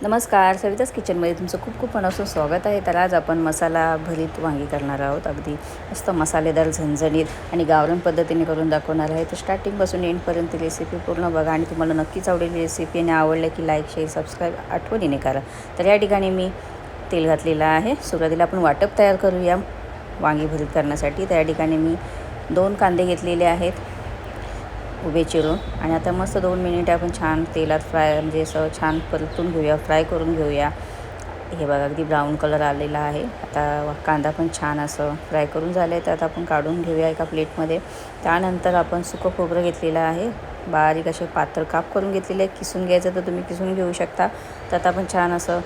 नमस्कार, सविताच किचनमध्ये तुमचं खूप खूप मनापासून स्वागत आहे. तर आज आपण मसाला भरीत वांगी करणार आहोत. अगदी मस्त मसालेदार, झणझणीत आणि गावरान पद्धतीने करून दाखवणार आहे. तर स्टार्टिंगपासून एंडपर्यंत रेसिपी पूर्ण बघा आणि तुम्हाला नक्कीच आवडेल रेसिपी. आणि आवडलं की लाईक, शेअर, सबस्क्राईब आठवणीने करा. तर या ठिकाणी मी तेल घातलेलं आहे. सुरुवातीला आपण वाटप तयार करूया वांगी भरीत करण्यासाठी. तर या ठिकाणी मी 2 कांदे घेतलेले आहेत उभे चिरून, आणि आता मस्त 2 मिनिटे आपण छान तेलात फ्राय म्हणजे असं छान परतून घेऊया, फ्राय करून घेऊया. हे बघा अगदी ब्राऊन कलर आलेला आहे. आता कांदा पण छान असं फ्राय करून झालं आहे. तर आता आपण काढून घेऊया एका प्लेटमध्ये. त्यानंतर आपण सुकं खोबरं घेतलेलं आहे, बारीक असे पातळ काप करून घेतलेले आहे. किसून घ्यायचं तर तुम्ही किसून घेऊ शकता. तर आता आपण छान असं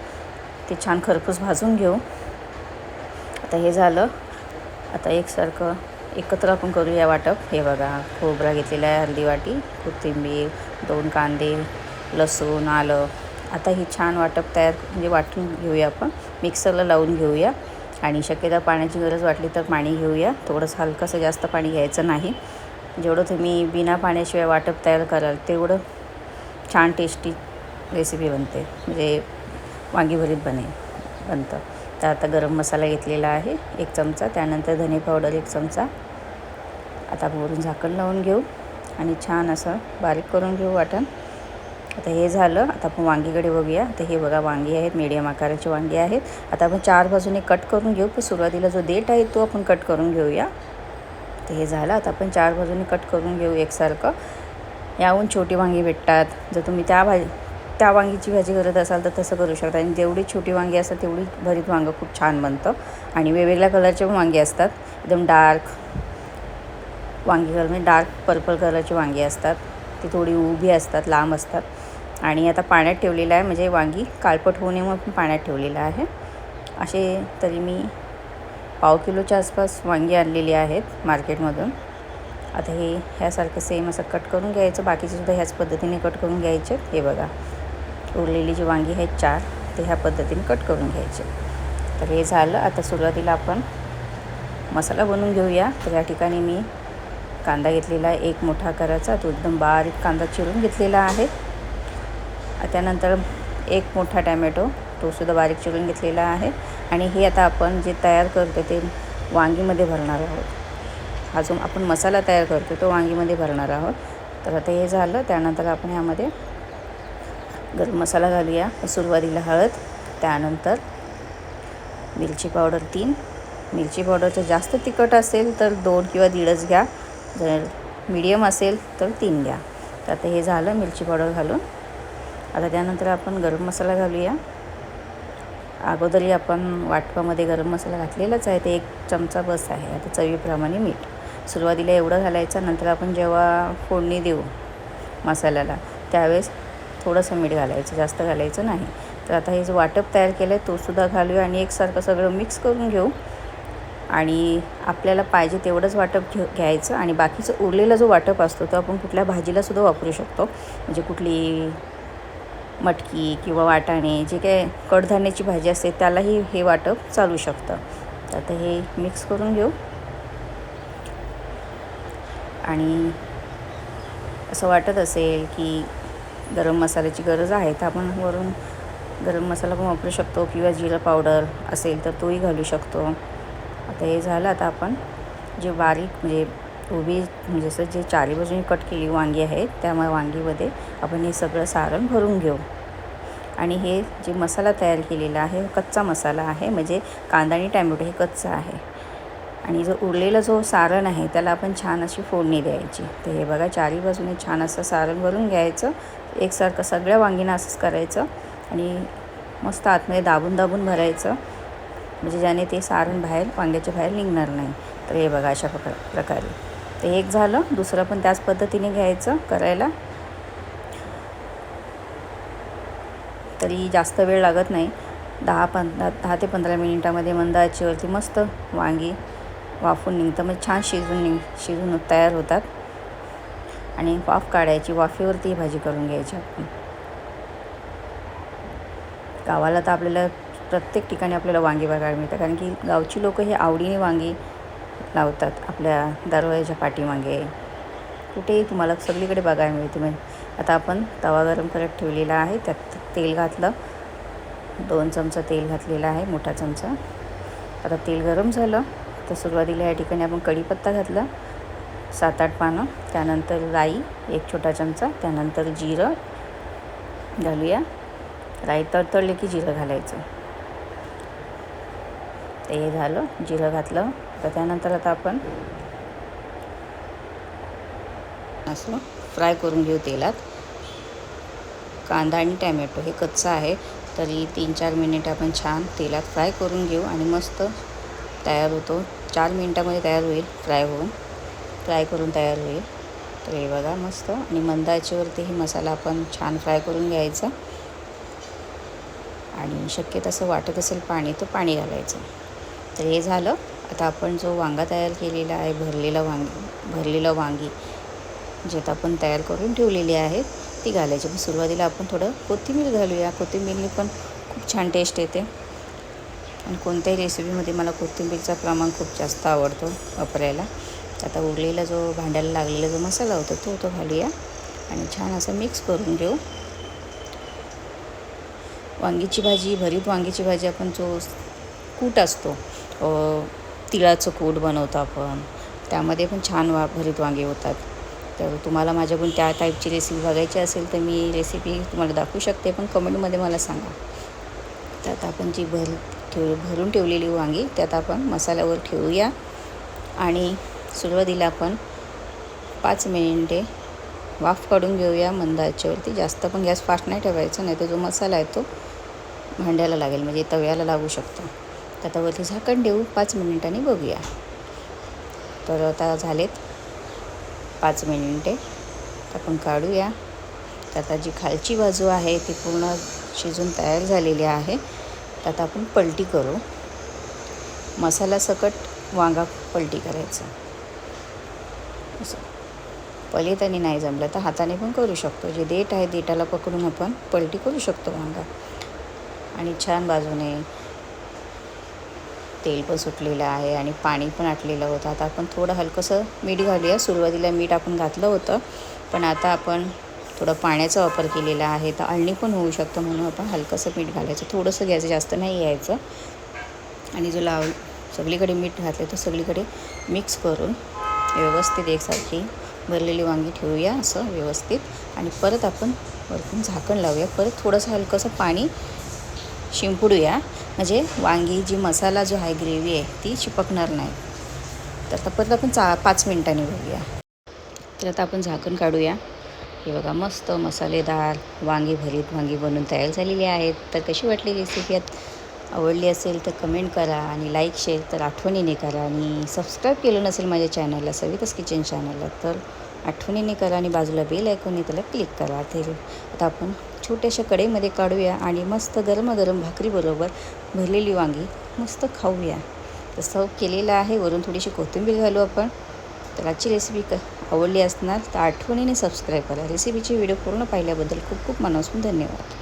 ते छान खरपूस भाजून घेऊ. आता हे झालं. आता एकसारखं एकत्र आपण करूया वाटप. हे बघा खोबरा घेतलेला आहे अर्धी वाटी, कोथिंबीर, 2 कांदे, लसूण, आलं. आता ही छान वाटप तयार म्हणजे वाटून घेऊया, आपण मिक्सरला लावून घेऊया. आणि शक्यता पाण्याची गरज वाटली तर पाणी घेऊया. थोडंसं हलकंसं, जास्त पाणी घ्यायचं नाही. जेवढं तुम्ही बिना पाण्याशिवाय वाटप तयार कराल तेवढं छान टेस्टी रेसिपी बनते, म्हणजे वांगी भरीत बनतं. तर आता गरम मसाला घेतलेला आहे 1 चमचा, त्यानंतर धने पावडर 1 चमचा. आता वरून झाकण लावून घेऊ आणि छान असं बारीक करून घेऊ वाटण. आता हे झालं. आता आपण वांगीकडे बघूया. तर हे बघा वांगी आहेत, मीडियम आकाराचे वांगी आहेत. आता आपण 4 बाजूने कट करून घेऊ. पण सुरुवातीला जो देठ आहे तो आपण कट करून घेऊया. तर हे झालं. आता आपण 4 बाजूने कट करून घेऊ एकसारखं. याहून छोटी वांगी भेटतात. जर तुम्ही त्या वांगीची भाजी करत असाल तर तसं करू शकता. आणि जेवढी छोटी वांगी असतात तेवढी भरीत वांगं खूप छान बनतं. आणि वेगवेगळ्या कलरचे पण वांगी असतात. एकदम डार्क वांगी कलर म्हणजे डार्क पर्पल कलरची वांगी असतात. ती थोडी उभी असतात, लांब असतात. आणि आता पाण्यात ठेवलेलं आहे, म्हणजे वांगी काळपट होऊ नये म्हणून पाण्यात ठेवलेलं आहे. असे तरी मी पाव किलोच्या आसपास वांगी आणलेली आहेत मार्केटमधून. आता हे ह्यासारखं सेम असं कट करून घ्यायचं. बाकीचेसुद्धा ह्याच पद्धतीने कट करून घ्यायचे. हे बघा उरलेली जी वांगी आहेत 4, ते ह्या पद्धतीने कट करून घ्यायचे. तर हे झालं. आता सुरुवातीला आपण मसाला बनवून घेऊया. तर या ठिकाणी मी कांदा घेतलेला आहे 1 मोठा आकाराचा, तो एकदम बारीक कांदा चिरून घेतलेला आहे. त्यानंतर 1 मोठा टॅमॅटो, तोसुद्धा बारीक चिरून घेतलेला आहे. आणि हे आता आपण जे तयार करतो ते वांगीमध्ये भरणार आहोत. हा जो आपण मसाला तयार करतो तो वांगीमध्ये भरणार आहोत. तर आता हे झालं. त्यानंतर आपण ह्यामध्ये गरम मसाला घालूया. सुरुवातीला हळद, त्यानंतर मिरची पावडर 3. मिरची पावडर जर जास्त तिखट असेल तर 2 किंवा 1.5च घ्या. जर मीडियम असेल तर 3 घ्या. तर आता हे झालं मिरची पावडर घालून. आता त्यानंतर आपण गरम मसाला घालूया. अगोदरही आपण वाटपामध्ये गरम मसाला घातलेलाच आहे, ते 1 चमचा बस आहे. आता चवीप्रमाणे मीठ. सुरुवातीला एवढं घालायचं, नंतर आपण जेव्हा फोडणी देऊ मसाल्याला त्यावेळेस थोडंसं मीठ घालायचं, जास्त घालायचं नाही. तर आता हे जो वाटप तयार केलं आहे तोसुद्धा घालूया आणि एकसारखं सगळं मिक्स करून घेऊ. आणि आपल्याला पाहिजे तेवढंच वाटप घ्यायचं. आणि बाकीचं उरलेला जो वाटप असतो तो आपण कुठल्या भाजीलासुद्धा वापरू शकतो. म्हणजे कुठली मटकी किंवा वाटाणे, जे काय कडधान्याची भाजी असते त्यालाही हे वाटप चालू शकतं. तर आता हे मिक्स करून घेऊ. आणि असं वाटत असेल की गरम मसाल्याची गरज आहे तर आपण वरून गरम मसाला पण वापरू शकतो, किंवा जिरा पावडर असेल तर तोही घालू शकतो. आता हे झालं. आता आपण जे बारीक म्हणजे उभी म्हणजे जसं जे 4 बाजूने कट केली वांगी आहेत त्यामुळे वांगीमध्ये आपण हे सगळं सारण भरून घेऊ. आणि हे जे मसाला तयार केलेला आहे कच्चा मसाला आहे, म्हणजे कांदा आणि टॅमॅटो हे कच्चं आहे. आणि जो उरलेला जो सारण आहे त्याला आपण छान अशी फोडणी द्यायची. तर हे बघा 4 बाजूने छान असं सारण भरून घ्यायचं. एकसारखं सगळ्या वांगींना असंच करायचं आणि मस्त आतमध्ये दाबून दाबून भरायचं, म्हणजे ज्याने ते सारण वांग्याच्या बाहेर निघणार नाही. तर हे बघा अशा प्रकारे. तर एक झालं. दुसरं पण त्याच पद्धतीने घ्यायचं करायला. तरी जास्त वेळ लागत नाही. 10 ते 15 मिनिटामध्ये मंद आचेवरती मस्त वांगी वाफून निघतं, म्हणजे छान शिजून तयार होतात. आणि वाफ काढायची, वाफेवरती भाजी करून घ्यायची आपण. गावाला तर आपल्याला प्रत्येक ठिकाणी आपल्याला वांगी बघायला मिळतात, कारण की गावची लोकं हे आवडीने वांगी लावतात. आपल्या दरवाजाच्या पाठीमागे कुठेही तुम्हाला सगळीकडे बघायला मिळते. आता आपण तवा गरम करत ठेवलेला आहे, त्यात तेल घातलं. 2 चमचा तेल घातलेला आहे, मोठा चमचा. आता तेल गरम झालं तर सुरुवातीला या ठिकाणी आपण कढीपत्ता घातला 7-8 पानं, त्यानंतर राई 1 छोटा चमचा, त्यानंतर जिरं घालूया. राई तडतडले की जिरं घालायचं. ते झालं, जिरं घातलं तर त्यानंतर आता आपण असं फ्राय करून घेऊ तेलात. कांदा आणि टॅमॅटो हे कच्चं आहे तरी 3-4 मिनिट आपण छान तेलात फ्राय करून घेऊ आणि मस्त तयार होतो. 4 मिनिटामध्ये तयार होईल, फ्राय करून तयार होईल. तर हे बघा मस्त. आणि मंद आचेवरती ही मसाला आपण छान फ्राय करून घ्यायचा आणि शक्य तसं वाटत असेल पाणी तर पाणी घालायचं. तर हे झालं. आता आपण जो वांगा तयार केलेला आहे, भरलेलं वांगी जे आपण तयार करून ठेवलेली आहेत ती घालायची. पण सुरुवातीला आपण थोडं कोथिंबीर घालूया. कोथिंबीरने पण खूप छान टेस्ट येते आणि कोणत्याही रेसिपीमध्ये मला कोथिंबीरचं प्रमाण खूप जास्त आवडतो वापरायला. आता उरलेला जो भांड्याला लागलेला जो मसाला होता तो घालूया आणि छान असं मिक्स करून घेऊ. वांगीची भाजी, भरीत वांगीची भाजी आपण जो कूट असतो, तिळाचं कूट बनवतो आपण, त्यामध्ये पण छान भरीत वांगे होतात. तर तुम्हाला माझ्याकडून त्या टाईपची रेसिपी बघायची असेल तर मी रेसिपी तुम्हाला दाखवू शकते, पण कमेंटमध्ये मला सांगा. त्यात आपण जी भरून ठेवलेली वांगी त्यात आपण मसाल्यावर ठेवूया आणि सुरुवातीला आपण 5 मिनिटे वाफ काढून घेऊया मंद आचेवरती. जास्त पण गॅस फास्ट नाही ठेवायचा, नाही तर जो मसाला आहे तो भांड्याला लागेल, म्हणजे तव्याला लागू शकतो. त्याच्यावरती झाकण देऊ, 5 मिनिटांनी बघूया. तर आता झालेत 5 मिनिटे, आपण काढूया. आता जी खालची बाजू आहे ती पूर्ण शिजून तयार झालेली आहे. त्यात आपण पलटी करू. मसाला सकट वांगा पलटी करायचं. असं पलीताने नाही जमलं तर हाताने पण करू शकतो. जे देठ आहे देठाला पकडून आपण पलटी करू शकतो वांगा. आणि छान बाजूने तेल पण सुटलेलं आहे आणि पाणी पण आटलेलं होतं. आता आपण थोडं हलकंसं मीठ घालूया. सुरुवातीला मीठ आपण घातलं होतं, पण आता आपण थोडं पाण्याचा वापर केलेला आहे तर अळणी पण होऊ शकतं, म्हणून आपण हलकंसं मीठ घालायचं. थोडंसं घ्यायचं, जास्त नाही यायचं. आणि जो सगळीकडे मीठ घातलं तर सगळीकडे मिक्स करून व्यवस्थित एकसारखी भरलेली वांगी ठेवूया असं व्यवस्थित. आणि परत आपण वरतून झाकण लावूया. परत थोडंसं हलकंसं पाणी शिंपडूया, म्हणजे वांगी जी मसाला जो आहे, ग्रेव्ही आहे ती चिपकणार नाही. तर आता परत आपण 5 मिनिटांनी बघूया. तर आता आपण झाकण काढूया. हे बघा मस्त मसालेदार भरीत वांगी बनवून तयार झालेली आहेत. तर कशी वाटली रेसिपी? आवडली असेल तर कमेंट करा आणि लाईक शेअर तर आठवणीने करा. आणि सबस्क्राईब केलं नसेल माझ्या चॅनलला, सविताच किचन चॅनलला, तर आठवणीने करा आणि बाजूला बेल आयकॉन त्याला क्लिक करा. ते आता आपण छोट्याशा कढईमध्ये काढूया आणि मस्त गरमागरम भाकरीबरोबर भरलेली वांगी मस्त खाऊया. तर सर्व केलेलं आहे. वरून थोडीशी कोथिंबीर घालू आपण. तर आजची रेसिपी आवडली असणार तर आठवणीने सबस्क्राईब करा. रेसिपीची व्हिडिओ पूर्ण पाहिल्याबद्दल खूप खूप मनापासून धन्यवाद.